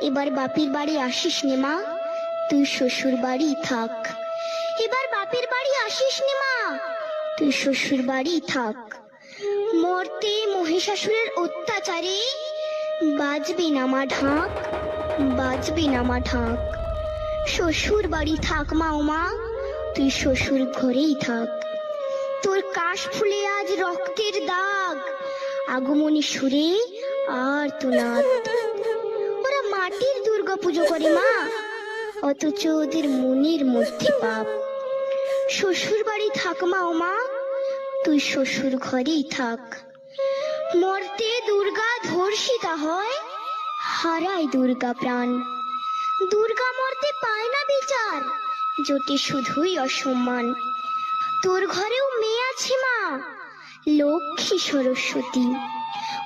এবার বাপের বাড়ি আসিস নে মা, তুই শ্বশুর বাড়ি থাক। এবার বাপের বাড়ি আসিস নে মা, তুই শ্বশুর বাড়ি থাক। মর্তে মহিষাসুরের অত্যাচারে বাজবে না মা ঢাক, বাজবে না মা ঢাক। শ্বশুর বাড়ি থাক মা ও মা, তুই শ্বশুর ঘরেই থাক। তোর কাশ ফুলে আজ রক্তের দাগ, আগমনী সুরে আর তো নাথ। ওরা মাটির দুর্গা পুজো করে মা, অথচ ওদের মনের মধ্যে পাপ। শ্বশুর বাড়ি থাক মা ও মা, তুই শ্বশুর ঘরেই থাক। মর্তে দুর্গা ধর্ষিতা হয়, হারায় দুর্গা প্রাণ। দুর্গা মর্তে পায় না বিচার, জোটে শুধুই অসম্মান। তোর ঘরেও মেয়ে আছে মা, লক্ষ্মী সরস্বতী,